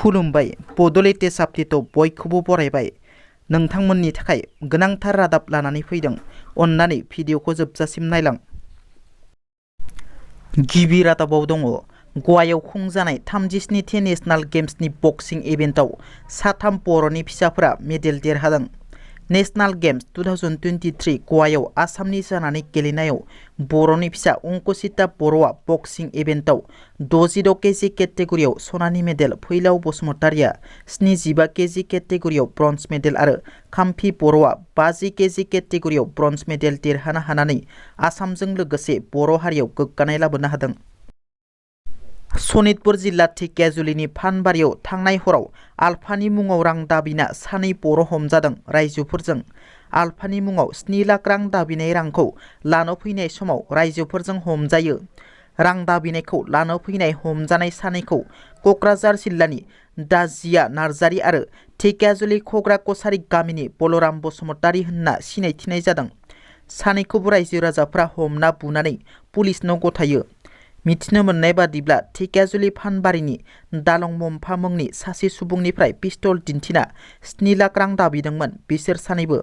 खुलुमबाय बड'लेण्ड टेस्ट आपडेटआव बयखौबो बरायबाय। नोंथांमोननि थाखाय गोनांथार रादाब लानानै फैदों। अन्नानै भिडिअखौ जोबजासिम नायलां। गिबि रादाबाव दङ गवायाव खुंजानाय 37थि नेशनेल गेम्सनि बक्सिं इभेन्टआव साथाम बर'नि फिसाफोरा मेडेल देरहादों। नेशनेल गेम्स 2023 गवायाव आसामनि जानानै गेलेनायाव बर'नि फिसा अंकुसिता बर'आ बक्सिं इभेन्टआव 66 केजि केटेगरियाव सनानि मेडेल, फैलाव बसुमतारिया 75 केजि केटेगरियाव ब्रन्ज मेडेल आरो खाम्फि बर'आ 50 केजि केटेगरियाव ब्रन्ज मेडेल देरहानो हानानै आसामजों लोगोसे बर' हारियाव गोग्गानाय लाबोनो हादों। सनितपुर जिल्ला धेकियाजुलिनि फानबारियाव थांनाय हराव आलफानि मुङाव रां दाबिना सानै बर' हमजादों। रायजोफोरजों आलफानि मुङाव 7 लाख रां दाबिनाय रांखौ लानो फैनाय समाव रायजोफोरजों हमजायो। रां दाबिनायखौ लानो फैनाय हमजानाय सानैखौ क'क्राझार जिल्लानि दाजिया नार्जारी आरो धेकियाजुलि खग्रा कछारी गामिनि बलराम बसुमतारी होनना सिनायथिनाय जादों। सानैखौबो रायजो राजाफ्रा हमना बुनानै पुलिसनो गथायो। मिथिनो मोननाय बादिब्ला धेकियाजुलि फानबारिनि दालं मम्फा मुंनि सासे सुबुंनिफ्राय पिस्तल दिन्थिना 7 लाख रां दाबिदोंमोन बिसोर सानैबो।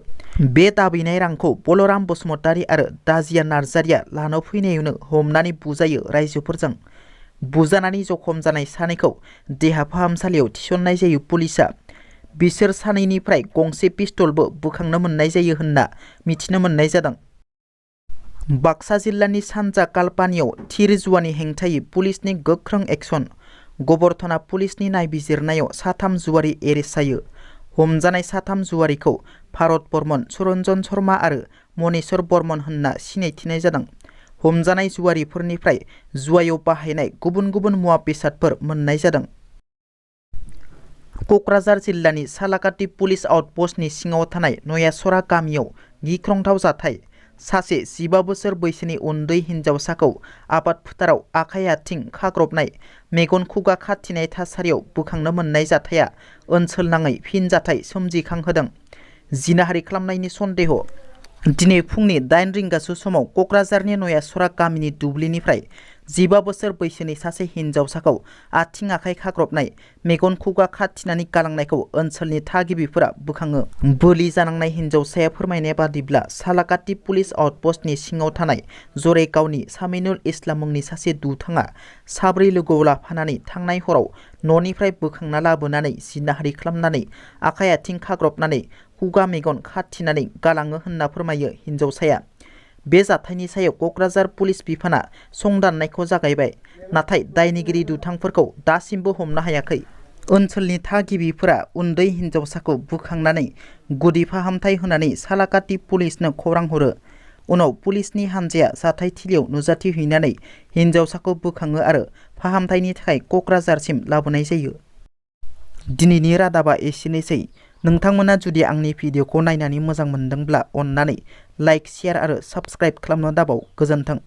बे दाबिनाय रांखौ बलराम बसुमतारी आरो दाजिया नार्जारीया लानो फैनायावनो हमनानै बुजायो रायजोफोरजों। बुजानानै जखम जानाय सानैखौ देहा फाहामसालियाव थिसननाय जायो पुलिसआ। बिसोर सानैनिफ्राय गंसे पिस्तलबो बोखांनो मोननाय जायो होनना मिथिनो मोननाय जादों। बाक्सा जिल्लानि सानजा कालपानियाव थिर जुवानि हेंथायै पुलिसनि गोख्रों एक्सन। गबरथना पुलिसनि नायबिजिरनायाव साथाम जुवारि एरेस्ट जायो। हमजानाय साथाम जुवारिखौ भारत बर्मन, सुरन्जन शर्मा आरो मनेश्वर बर्मन होनना सिनायथिनाय जादों। हमजानाय जुवारिफोरनिफ्राय जुवायाव बाहायनाय गुबुन गुबुन मुवा बेसादफोर मोननाय जादों। क'क्राझार जिल्लानि सालाकाटि पुलिस आउटपस्टनि सिङाव थानाय नयासरा गामियाव गिख्रंथाव जाथाय। सासे 15 बोसोर बैसोनि उन्दै हिन्जावसाखौ आबाद फोथाराव आखाइ आथिं खाग्रबनाय, मेगन खुगा खाथिनाय थासारियाव बोखांनो मोननाय जाथाया ओनसोलनाङै फिनजाथाय सोमजिखांहोदों। जिनाहारि खालामनायनि सन्देह। दिनै फुंनि 8 रिंगासो समाव क'क्राझारनि नयासरा गामिनि दुब्लिनिफ्राय 15 बोसोर बैसोनि सासे हिन्जावसाखौ आथिं आखाइ खाग्रबनाय, मेगन खुगा खाथिनानै गालांनायखौ ओनसोलनि थागिबिफोरा बोखाङो। बोलि जानांनाय हिन्जावसाया फोरमायनाय बादिब्ला सालाकाटि पुलिस आउटपस्टनि सिङाव थानाय जरेगावनि सामिनुल इस्लाम मुंनि सासे दुथाङा 4 लोगोआव लाफानानै थांनाय हराव न'निफ्राय बोखांना लाबोनानै जिनाहारि खालामनानै आखाइ आथिं खाग्रबनानै खुगा मेगन खाथिनानै गालाङो होनना फोरमायो हिन्जावसाया। बे जाथायनि सायाव क'क्राझार पुलिस बिफाना संदाननायखौ जागायबाय, नाथाय दायनिगिरि दुथांफोरखौ दासिमबो हमनो हायाखै। ओनसोलनि थागिबिफोरा उन्दै हिन्जावसाखौ बोखांनानै गुदि फाहामथाय होनानै सालाकाटि पुलिसनो खौरां हरो। उनाव पुलिसनि हान्जाया जाथायथिलियाव नुजाथिहैनानै हिन्जावसाखौ बोखाङो आरो फाहामथायनि थाखाय क'क्राझारसिम लाबोनाय जायो। दिनैनि रादाबा एसेनोसै। नोंथांमोना जुदि आंनि भिडिअखौ नायनानै मोजां मोनदोंब्ला अन्नानै लाइक, शेयार आरो साबस्क्राइब खालामनो दाबाव। गोजोन्थों।